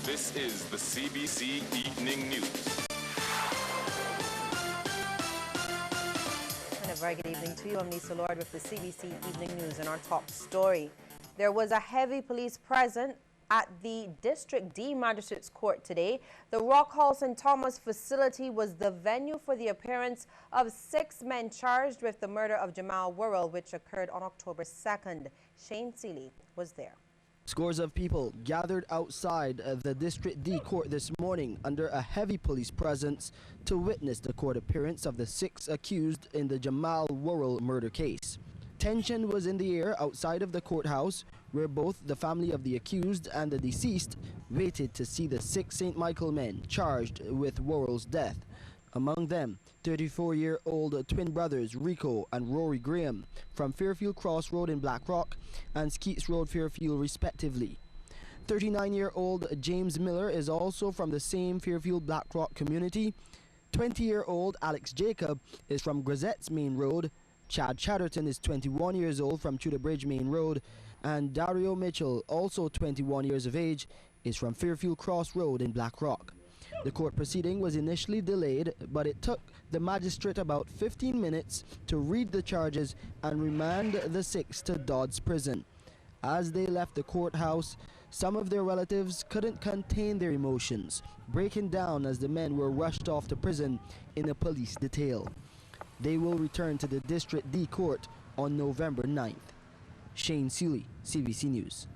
This is the CBC Evening News. And a very good evening to you. I'm Lisa Lord with the CBC Evening News and our top story. There was a heavy police presence at the District D Magistrates Court today. The Rock Hall St. Thomas facility was the venue for the appearance of 6 men charged with the murder of Jamal Worrell, which occurred on October 2nd. Shane Seeley was there. Scores of people gathered outside the District D court this morning under a heavy police presence to witness the court appearance of the 6 accused in the Jamal Worrell murder case. Tension was in the air outside of the courthouse, where both the family of the accused and the deceased waited to see the 6 St. Michael men charged with Worrell's death. Among them, 34-year-old twin brothers Rico and Rory Graham from Fairfield Cross Road in Blackrock and Skeets Road, Fairfield, respectively. 39-year-old James Miller is also from the same Fairfield Blackrock community. 20-year-old Alex Jacob is from Grisette's Main Road. Chad Chatterton is 21 years old from Tudor Bridge Main Road. And Dario Mitchell, also 21 years of age, is from Fairfield Cross Road in Blackrock. The court proceeding was initially delayed, but it took the magistrate about 15 minutes to read the charges and remand the 6 to Dodds Prison. As they left the courthouse, some of their relatives couldn't contain their emotions, breaking down as the men were rushed off to prison in a police detail. They will return to the District D court on November 9th. Shane Seeley, CBC News.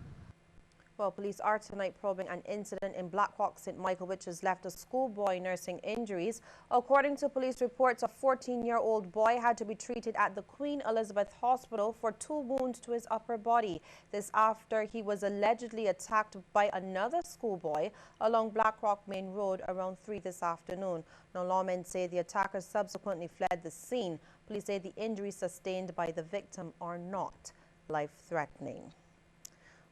Well, police are tonight probing an incident in Blackrock St. Michael which has left a schoolboy nursing injuries. According to police reports, a 14-year-old boy had to be treated at the Queen Elizabeth Hospital for 2 wounds to his upper body. This after he was allegedly attacked by another schoolboy along Blackrock Main Road around 3 this afternoon. Now, lawmen say the attacker subsequently fled the scene. Police say the injuries sustained by the victim are not life-threatening.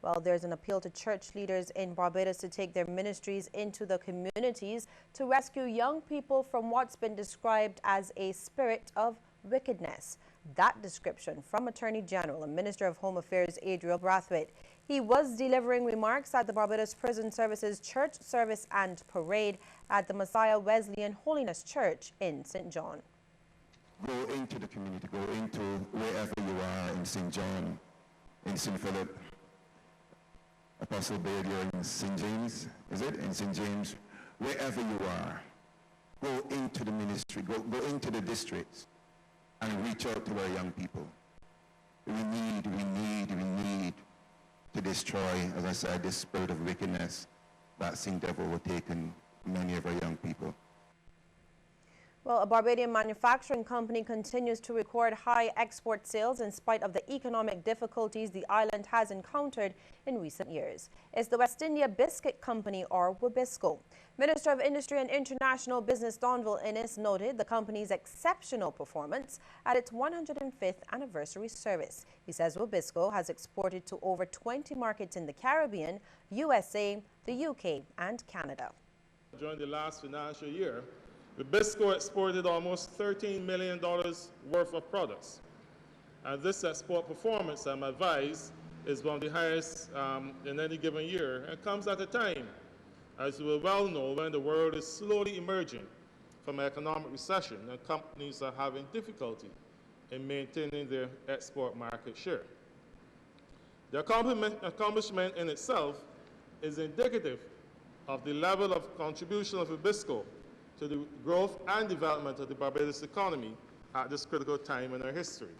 Well, there's an appeal to church leaders in Barbados to take their ministries into the communities to rescue young people from what's been described as a spirit of wickedness. That description from Attorney General and Minister of Home Affairs Adriel Brathwaite. He was delivering remarks at the Barbados Prison Services Church Service and Parade at the Messiah Wesleyan Holiness Church in St. John. Go into the community, go into wherever you are in St. John, in St. Philip, Apostle Baird, you're in St. James, is it? In St. James, wherever you are, go into the ministry, go into the districts and reach out to our young people. We need to destroy, as I said, this spirit of wickedness that seemed to have overtaken many of our young people. Well, a Barbadian manufacturing company continues to record high export sales in spite of the economic difficulties the island has encountered in recent years. It's the West India Biscuit Company, or WABISCO. Minister of Industry and International Business Donville Innes noted the company's exceptional performance at its 105th anniversary service. He says WABISCO has exported to over 20 markets in the Caribbean, USA, the UK, and Canada. During the last financial year, WABISCO exported almost $13 million worth of products. And this export performance, I'm advised, is one of the highest in any given year. And comes at a time, as you will well know, when the world is slowly emerging from an economic recession and companies are having difficulty in maintaining their export market share. The accomplishment in itself is indicative of the level of contribution of WABISCO to the growth and development of the Barbados economy at this critical time in our history.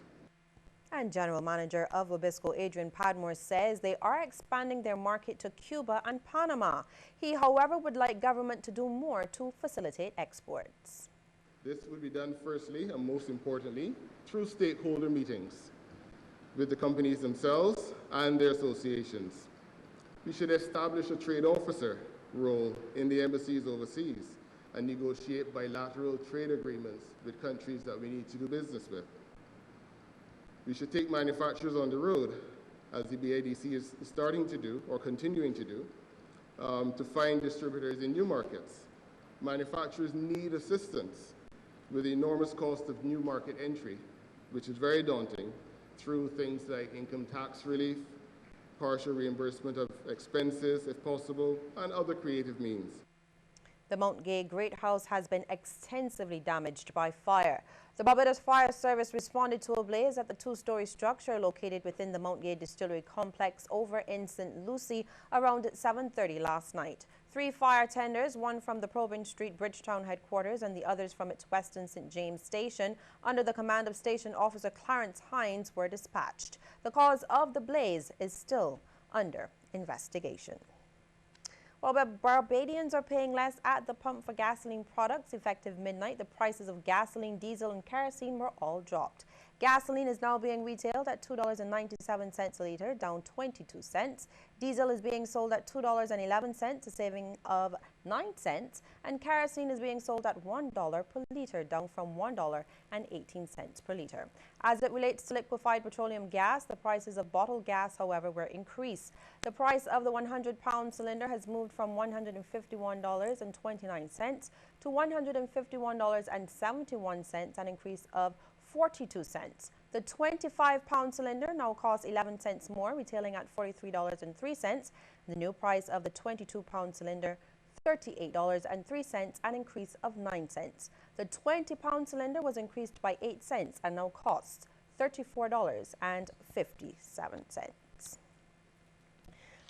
And General Manager of WABISCO, Adrian Padmore, says they are expanding their market to Cuba and Panama. He, however, would like government to do more to facilitate exports. This will be done firstly and most importantly through stakeholder meetings with the companies themselves and their associations. We should establish a trade officer role in the embassies overseas and negotiate bilateral trade agreements with countries that we need to do business with. We should take manufacturers on the road, as the BIDC is starting to do or continuing to do, to find distributors in new markets. Manufacturers need assistance with the enormous cost of new market entry, which is very daunting, through things like income tax relief, partial reimbursement of expenses, if possible, and other creative means. The Mount Gay Great House has been extensively damaged by fire. The Barbados Fire Service responded to a blaze at the two-story structure located within the Mount Gay Distillery complex over in St. Lucie around 7:30 last night. 3 fire tenders, one from the Probin Street Bridgetown headquarters and the others from its Western St. James station, under the command of Station Officer Clarence Hines, were dispatched. The cause of the blaze is still under investigation. While Barbadians are paying less at the pump for gasoline products effective midnight, the prices of gasoline, diesel, and kerosene were all dropped. Gasoline is now being retailed at $2.97 a litre, down 22 cents. Diesel is being sold at $2.11, a saving of 9 cents, and kerosene is being sold at $1 per litre, down from $1.18 per litre. As it relates to liquefied petroleum gas, the prices of bottled gas, however, were increased. The price of the 100-pound cylinder has moved from $151.29 to $151.71, an increase of 42 cents. The 25-pound cylinder now costs 11 cents more, retailing at $43.03. The new price of the 22-pound cylinder, $38.03, an increase of 9 cents. The 20-pound cylinder was increased by 8 cents and now costs $34.57.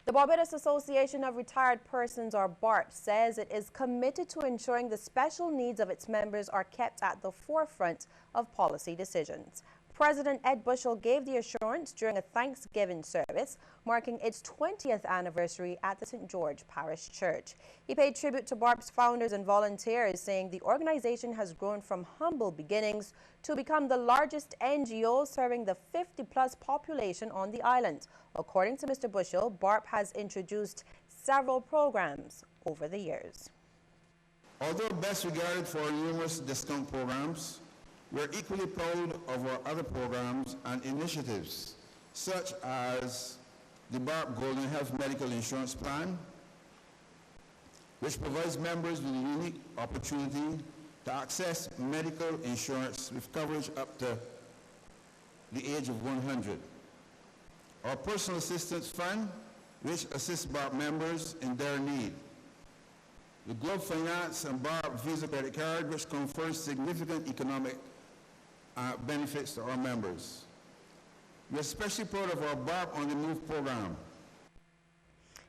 The Barbados Association of Retired Persons, or BARP, says it is committed to ensuring the special needs of its members are kept at the forefront of policy decisions. President Ed Bushell gave the assurance during a Thanksgiving service marking its 20th anniversary at the St. George Parish Church. He paid tribute to BARP's founders and volunteers, saying the organization has grown from humble beginnings to become the largest NGO serving the 50-plus population on the island. According to Mr. Bushell, BARP has introduced several programs over the years. Although best regarded for our numerous discount programs, we're equally proud of our other programs and initiatives, such as the BARP Golden Health Medical Insurance Plan, which provides members with a unique opportunity to access medical insurance with coverage up to the age of 100. Our Personal Assistance Fund, which assists BARP members in their need. The Globe Finance and BARP Visa Credit Card, which confers significant economic benefits to our members. We're especially proud of our BARP on the Move program.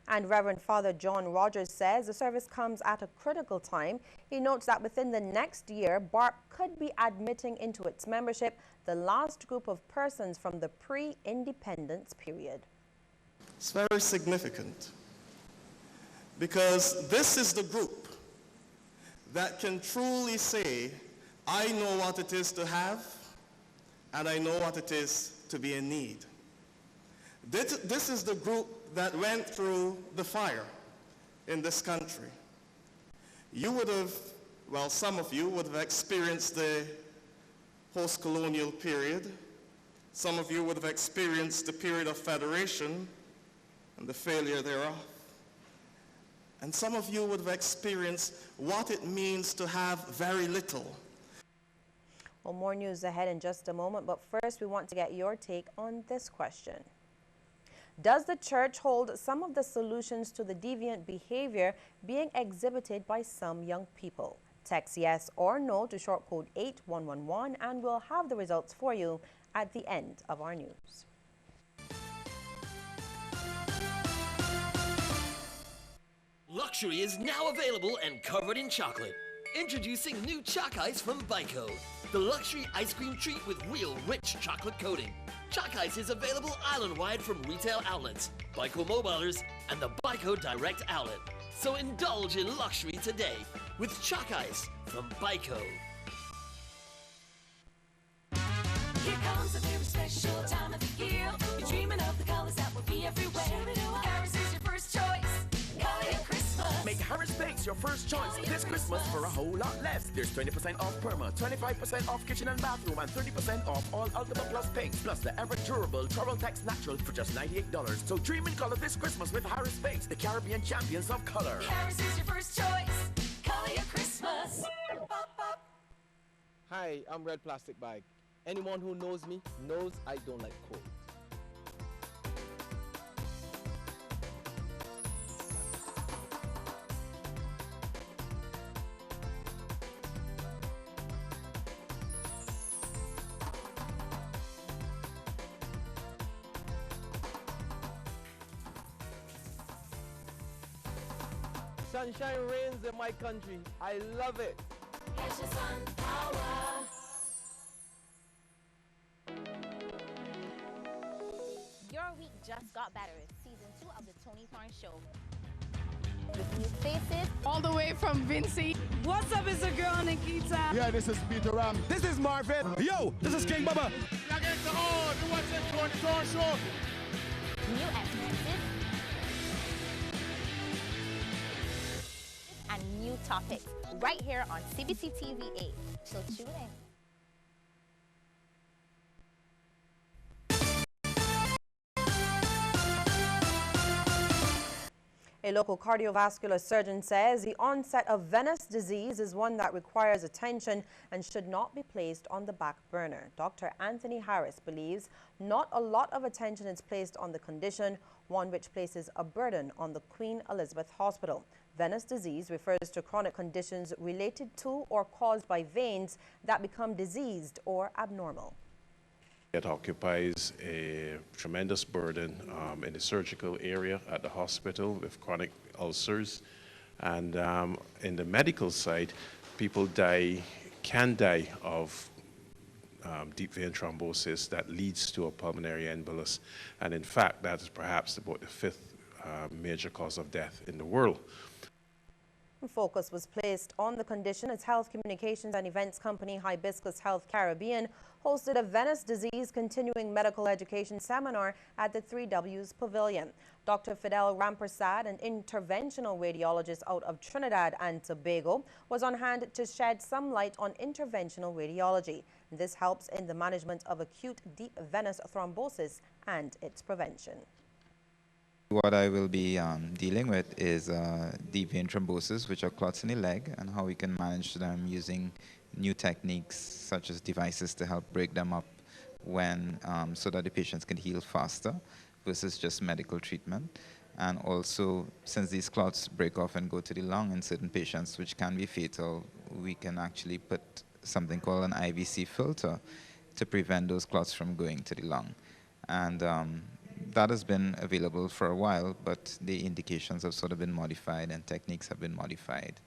And Reverend Father John Rogers says the service comes at a critical time. He notes that within the next year, BARP could be admitting into its membership the last group of persons from the pre-independence period. It's very significant because this is the group that can truly say, I know what it is to have, and I know what it is to be in need. This is the group that went through the fire in this country. You would have, well, some of you would have experienced the post-colonial period. Some of you would have experienced the period of federation and the failure thereof. And some of you would have experienced what it means to have very little. Well, more news ahead in just a moment, but first we want to get your take on this question. Does the church hold some of the solutions to the deviant behavior being exhibited by some young people? Text yes or no to short code 8111 and we'll have the results for you at the end of our news. Luxury is now available and covered in chocolate. Introducing new Choc Ice from Bico, the luxury ice cream treat with real rich chocolate coating. Choc Ice is available island-wide from retail outlets, Bico Mobilers, and the Bico Direct Outlet. So indulge in luxury today with Choc Ice from Bico. Here comes a very special time of the year. You're dreaming of the colors that will be everywhere. Harris is your first choice. Color your Christmas. Make Harris Paints your first choice this Christmas for a whole lot less. There's 20% off Perma, 25% off kitchen and bathroom, and 30% off all Ultima Plus paints, plus the ever-durable Turbotex Natural for just $98. So dream in color this Christmas with Harris Paints, the Caribbean champions of color. Harris is your first choice. Color your Christmas. Pop, pop. Hi, I'm Red Plastic Bag. Anyone who knows me knows I don't like cold. Sunshine reigns in my country. I love it. Get your sun power. Your week just got better. Season 2 of the Tony Thorne Show. With new faces. All the way from Vincy. What's up, it's a girl, Nikita. Yeah, this is Peter Ram. This is Marvin. Yo, this is King Bubba. Against the odds, you watch the Tony Thorne Show. New experiences. And new topics. Right here on CBC TV 8. So tune in. A local cardiovascular surgeon says the onset of venous disease is one that requires attention and should not be placed on the back burner. Dr. Anthony Harris believes not a lot of attention is placed on the condition, one which places a burden on the Queen Elizabeth Hospital. Venous disease refers to chronic conditions related to or caused by veins that become diseased or abnormal. It occupies a tremendous burden in the surgical area at the hospital with chronic ulcers. And in the medical side, people can die of deep vein thrombosis that leads to a pulmonary embolus. And in fact, that is perhaps about the 5th major cause of death in the world. Focus was placed on the condition as health communications and events company Hibiscus Health Caribbean hosted a venous disease continuing medical education seminar at the 3Ws Pavilion. Dr. Fidel Rampersad, an interventional radiologist out of Trinidad and Tobago, was on hand to shed some light on interventional radiology. This helps in the management of acute deep venous thrombosis and its prevention. What I will be dealing with is deep vein thrombosis, which are clots in the leg, and how we can manage them using new techniques such as devices to help break them up when so that the patients can heal faster versus just medical treatment. And also, since these clots break off and go to the lung in certain patients, which can be fatal, we can actually put something called an IVC filter to prevent those clots from going to the lung. And that has been available for a while, but the indications have sort of been modified and techniques have been modified.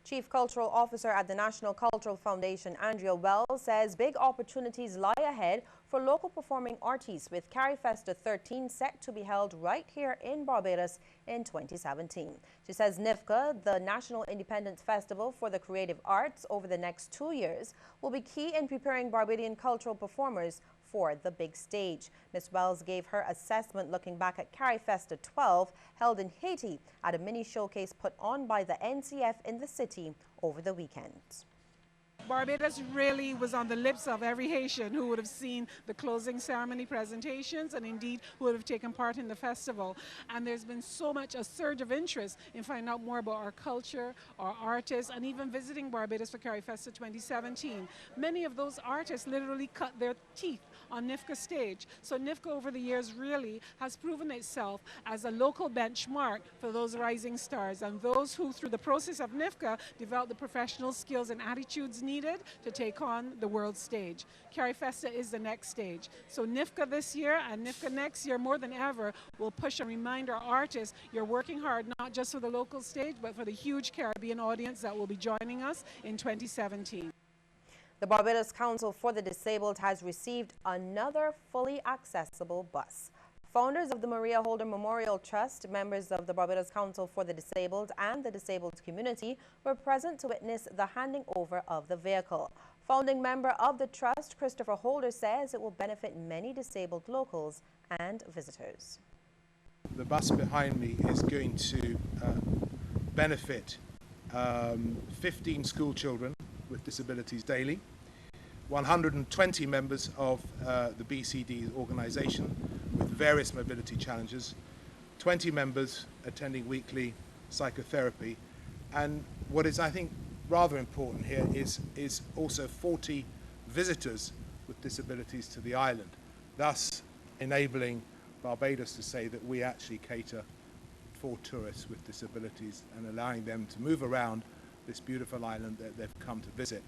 Chief Cultural Officer at the National Cultural Foundation, Andrea Wells, says big opportunities lie ahead for local performing artists, with CariFesta 13 set to be held right here in Barbados in 2017. She says NIFCA, the National Independent Festival for the Creative Arts, over the next 2 years will be key in preparing Barbadian cultural performers for the big stage. Ms. Wells gave her assessment looking back at CariFesta 12 held in Haiti at a mini showcase put on by the NCF in the city over the weekend. Barbados really was on the lips of every Haitian who would have seen the closing ceremony presentations and indeed who would have taken part in the festival. And there's been so much a surge of interest in finding out more about our culture, our artists, and even visiting Barbados for CariFesta 2017. Many of those artists literally cut their teeth on NIFCA stage. So NIFCA over the years really has proven itself as a local benchmark for those rising stars and those who through the process of NIFCA develop the professional skills and attitudes needed to take on the world stage. CariFesta is the next stage. So NIFCA this year and NIFCA next year more than ever will push and remind our artists you're working hard not just for the local stage but for the huge Caribbean audience that will be joining us in 2017. The Barbados Council for the Disabled has received another fully accessible bus. Founders of the Maria Holder Memorial Trust, members of the Barbados Council for the Disabled and the disabled community were present to witness the handing over of the vehicle. Founding member of the trust, Christopher Holder, says it will benefit many disabled locals and visitors. The bus behind me is going to benefit 15 school children with disabilities daily, 120 members of the BCD organisation with various mobility challenges, 20 members attending weekly psychotherapy, and what is, I think, rather important here is also 40 visitors with disabilities to the island, thus enabling Barbados to say that we actually cater for tourists with disabilities and allowing them to move around this beautiful island that they've come to visit.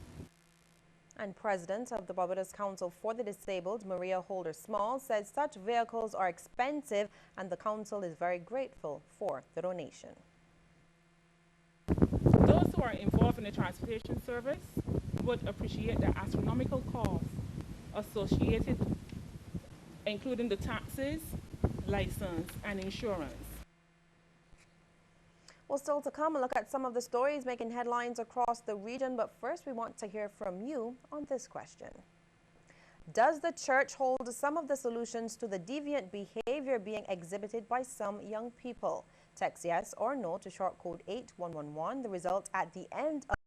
And President of the Barbados Council for the Disabled, Maria Holder Small, says such vehicles are expensive and the Council is very grateful for the donation. who are involved in the transportation service would appreciate the astronomical costs associated, including the taxes, license, and insurance. Well, still to come, a look at some of the stories making headlines across the region. But first, we want to hear from you on this question. Does the church hold some of the solutions to the deviant behavior being exhibited by some young people? Text yes or no to short code 8111. The result at the end of